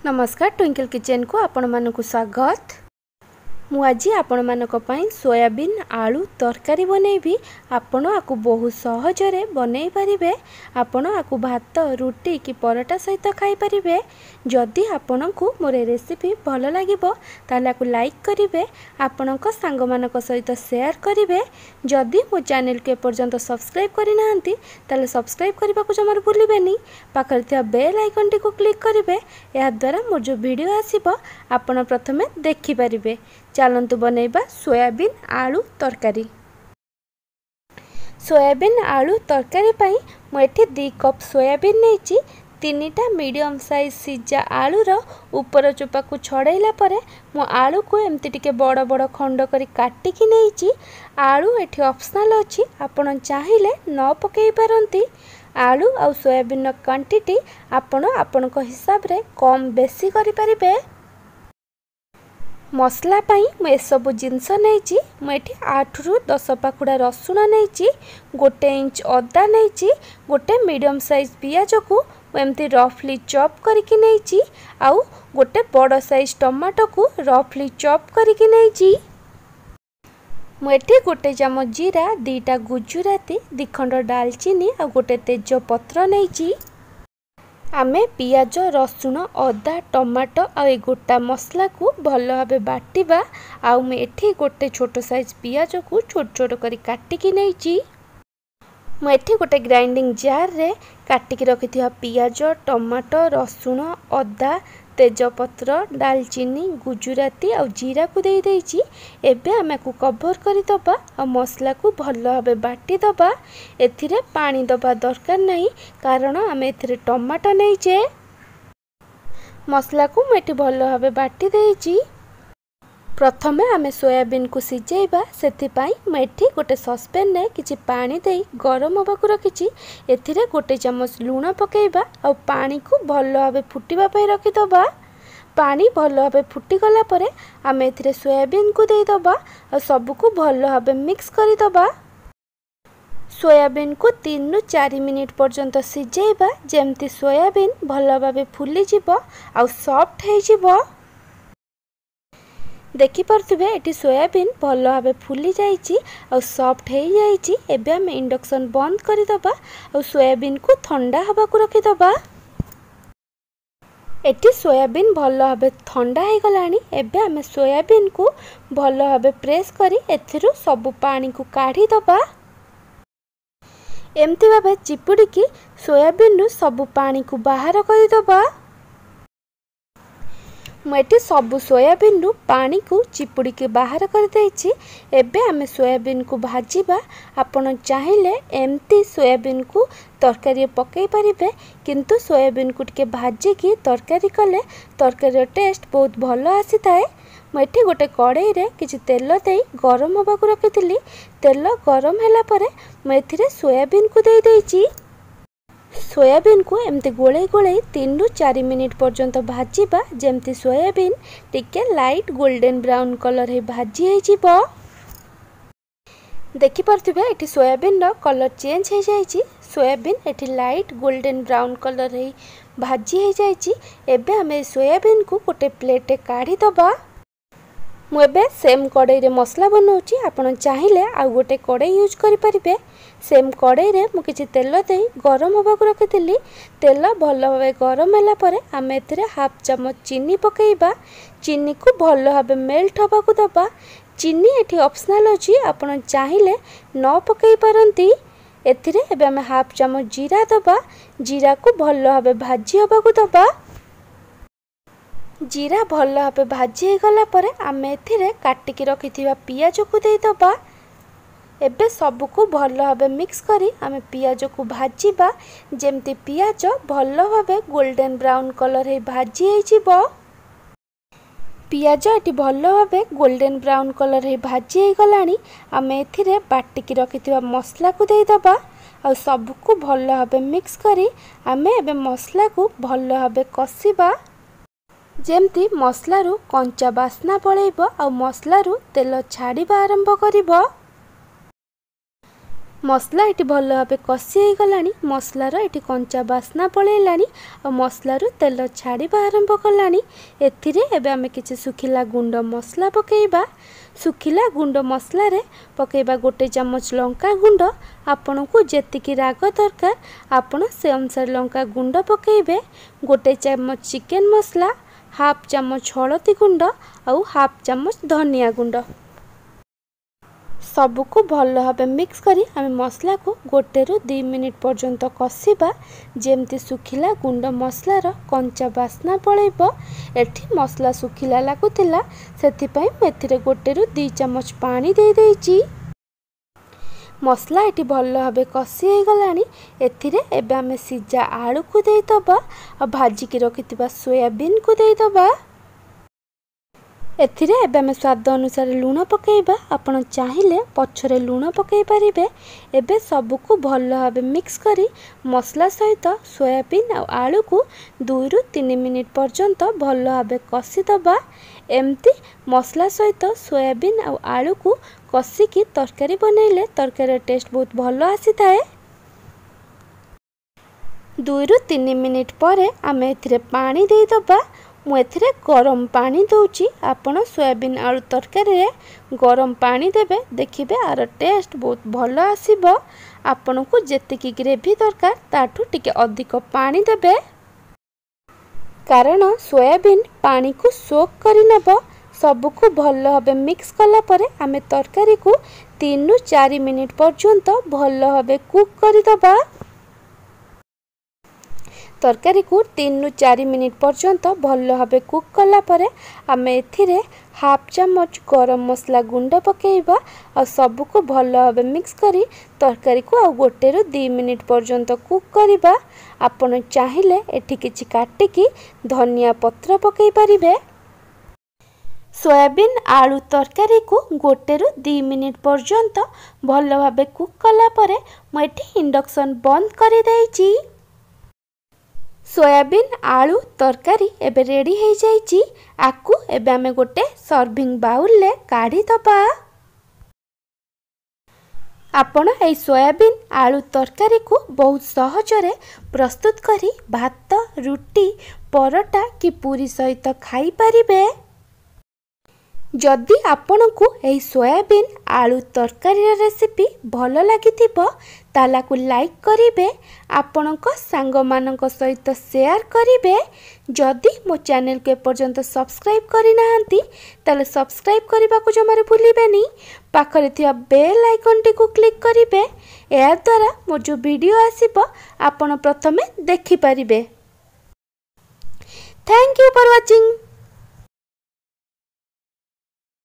नमस्कार twinkle kitchen को आपण मानक स्वागत। मु आज आपण मानक पई सोयाबीन आलू तरकारी बनैबी। आपण आकु बहुत सहजरे बनई पारिबे। आपण आकु भात रुटी कि परोटा सहित खाई पारिबे। जदि आपनकु मोर रेसिपी भल लागिबो ताले आकु लाइक करिवे, आपनक सांग मानक सहित शेयर करिवे। जदि मो चैनल के पर्यंत सब्सक्राइब करि नाहंती ताले सब्सक्राइब करबा को जमार भूलिबेनी। पाखर थिया बेल आइकन टी को क्लिक करिवे। या द्वारा मोर जो वीडियो आसीबो आपण प्रथमे देखि पारिबे। चलंतु बनैबा सोयाबीन आलू तरकारी। सोयाबीन आलू तरकारी पई मु एठी 2 कप सोयाबीन नेची। 3टा मीडियम साइज सिजा आलूर ऊपर चोपा को छड़ैला परे मु आलू को एमती टिके बड़ बड़ खंड करी काटिकी नेची। आलू एठी ऑप्शनल अछि, आपण चाहिले न पकेई पारंती। आलू आ सोयाबीन क्वांटिटी आपण आपनको हिसाब रे कम बेसी करि परिबे। मसला पाई मु सब जिनस नेची। मु एठी 8 रु 10 पाखुड़ा रसुण नेची, 1 इंच अदा नेची, 1 मीडियम साइज पियाज को एमती रफली चॉप करके नेची, आउ 1 बड़ साइज टमाटो को रफली चॉप करके नेची। मु एठी 1 चामच जीरा, 2टा गुजराती, 2 खंड दालचीनी आ 1 तेज पत्र नेची। आमे पियाज रसुण अदा टमाटो आ गोटा मसला को भल भाबे बाटिबा। आउ मैं एठी 1 छोट साइज पियाज को छोट छोट करी काटिकी नेची। मु एठी 1 ग्राइंडिंग जार रे काटिकी रखिथिया पियाज टमाटो रसुण अदा तेजपत्र दालचीनी गुजराती आ जीरा को दे देइची। एबे आमे को कवर करि दबा आ मसला को भल भाबे बाटी दबा। एथिरे पानी दबा दरकार नहीं, कारण आमे एथिरे टमाटो नेइचे। मसला को मेटी भल भाबे बाटी देइची। प्रथमे आमे सोयाबीन को सिजेइबा। सेथि पई मेठी 1 ससपेन ने किछि पानी देई गरम होबा को रखिछि। एथिरे 1 चम्मच लूण पकेइबा आ पानी को भल भाबे फुटिबा पई रखि दबा। पानी भल भाबे फुटी गला परे आमे एथिरे सोयाबीन को देई दबा आ सब को भल भाबे मिक्स करि दबा। सोयाबीन को 3 रु 4 मिनिट पर्यंत सिजेइबा, जेमति सोयाबीन भल भाबे फुली जिवो आ सॉफ्ट हे जिवो। देखि परथुबे एटी सोयाबीन भल भाबे फुली जाइची आ सॉफ्ट हे जाइची। एबे हम इंडक्शन बंद करि दबा आ सोयाबीन को ठंडा हबा को रखि दबा। एटी सोयाबीन भल भाबे ठंडा हे गलानी। एबे हम सोयाबीन को भल भाबे प्रेस करी एथिरु सब पानी को काढी दबा। एमती भाबे चिपुडी की सोयाबीन रु सब पानी को बाहर करि दबा। मुझे सब सोयाबीन रु पानी को चिपुड़ी के बाहर कर देइछि। एबे आमे सोयाबीन को भाजीबा। आपण चाहिले एमती सोयाबीन को तरकारी पकई पारिबे, किंतु सोयाबीन को टिके भाजी की तरकारी कले तरकारी टेस्ट बहुत भल आसी थाए। मुझे 1 कड़ाई रे किछि तेल देई गरम होबा को रखिथिली। तेल गरम हैला परे मैं सोयाबीन को दे देइछि। सोयाबीन को एमती गोले गोले 3 रु 4 मिनिट पर्यंत भाजीबा, जेमती सोयाबीन टिके लाइट गोल्डन ब्राउन कलर हे भाजी हे जिवो। देखि परथिबे एठी सोयाबीन रो कलर चेंज हे जाइछि। सोयाबीन एठी लाइट गोल्डन ब्राउन कलर हे भाजी हे जाइछि। एबे हमें सोयाबीन को 1 प्लेट काढी दबा। मु एबे सेम कड़ाई रे मसला बनाउछि। आपण चाहिले आ 1 कड़ाई यूज करि परिबे। सेम कड़ाई रे मु किछि तेल देई गरम होबा को रखिथिली। तेल भल भाबे गरम हैला परे आमे एथिरे हाफ चम्मच चीनी पकेइबा। चीनी को भल भाबे मेल्ट होबा को दबा। चीनी एठी ऑप्शनल अछि, आपण चाहिले न पकेइ पारंती। एथिरे एबे आमे हाफ चम्मच जीरा दबा। जीरा को भल भाबे भाजी होबा को दबा। जीरा भल भाबे भाजी हे गला परे आमे एथिरे काटिकी रखिथिबा पियाज को देई दबा। एबे सब को भल भाबे मिक्स करी आमे पियाज को भाजीबा, जेमती पियाज भल भाबे गोल्डन ब्राउन कलर हे भाजी हे जिवो। पियाज एटी भल भाबे गोल्डन ब्राउन कलर हे भाजी हे गलानी। आमे एथिरे बाटिकी रखिथिबा मसला को देई दबा आ सब को भल भाबे मिक्स करी आमे एबे मसला को भल भाबे कसीबा, जेमती मसला रु कंचा बास्ना पळेइबो आ मसला रु तेल छाड़ीबा आरंभ करिबो। मसला ये भल भाव कषि हो गलानी मसलार ये कंचा बास्ना पलैलानी और मसलू तेल छाड़ा आरंभ कलानी। एथिरे आमे किछि सुखिला गुंड मसला पकेइबा। सुखिला गुंड मसला रे पकेइबा 1 चामच लंका गुंड। आपन को जेतिकी राग दरकार आपण से अनुसार लंका गुंड पकेइबे। 1 चामच चिकेन मसला, हाफ चामच हलदी गुंड और हाफ चामच धनिया गुंड सबको भल भाव मिक्स करी आम मसला को 1 ରୁ 2 मिनिट पर्यंत कषिबा। जेमती सुखिला गुंड मसलार कंचा बास्ना पलैब। एठी मसला सुखिला लागुतिला सेथिपई एथिरे 1 ରୁ 2 चामच पानी दे देइची। मसला ये भल भाव कषि हो गलानी। एथिरे एबे आमे सिजा आलू को देइदबा और भाजिकी रखिथिबा सोयाबीन को देइदबा। एथिरे एबे आमे स्वाद अनुसार लूण पकेइबा। आपण चाहिले पछरे लूण पकेइ परिबे। एबे सबको भल भाव मिक्स करी मसला सहित सोयाबीन और आलू को 2 ରୁ 3 मिनिट पर्यंत भल भाव कषि दबा। एमती मसला सहित सोयाबीन और आलू को कषिकी तरकारी बनैले तरकारी टेस्ट बहुत भल आसी थाए। 2 ରୁ 3 मिनिट पर आमे एथिरे पानी देई दबा। मु एथिरे गरम पानी दउची। आपण सोयाबीन आलू तरकारी रे गरम पानी देबे देखिबे आर टेस्ट बहुत भल आसीबो। आपण को जेतिकी ग्रेवी दरकार ताठू टिके अधिक पानी देबे कारण सोयाबीन पानी को सोक करि नेबो। सबको भल भाव मिक्स कला परे आमे तरकारी को 3 ରୁ 4 मिनिट पर्यंत भल भाव कुक करि दबा। तरकारी को 3 ରୁ 4 मिनिट पर्यंत भल भाव कुक कला परे आमे एथिरे हाफ चामच गरम मसला गुंड पकेइबा और सबको भल भाव मिक्स करी तरकारी को आ 1 ରୁ 2 मिनिट पर्यंत कुक करिबा। आपण चाहिले एठी किछि काटिकी धनिया पत्र पकेइ परिबे। सोयाबीन आलू तरकारी को 1 ରୁ 2 मिनिट पर्यंत भल भाव कुक कला परे मु एठी इंडक्शन बंद करि देइची। सोयाबीन आलू तरकारी एबे रेडी हो जाइची। आकु एबे आमे गोटे सर्विंग बाउल ले काढ़ी दबा। आपण ए सोयाबीन आलू तरकारी को बहुत सहजरे प्रस्तुत करी भात, रुटी, परोटा कि पूरी सहित खाई परिबे। जदि आपण को ए सोयाबीन आलू तरकारी रेसिपी भल लागिथिबो ताला को लाइक करिवे। आपणक सांग मानक सहित शेयर करिवे। जदि मो चैनल को एपर्यंत सब्सक्राइब करि नाहंती ताले सब्सक्राइब करबा को जमारे भूलिबेनी। पाखरे थिया बेल आइकन टी को क्लिक करिवे। या द्वारा मोर जो वीडियो आसीबो आपण प्रथमे देखि परिबे। Thank you for watching.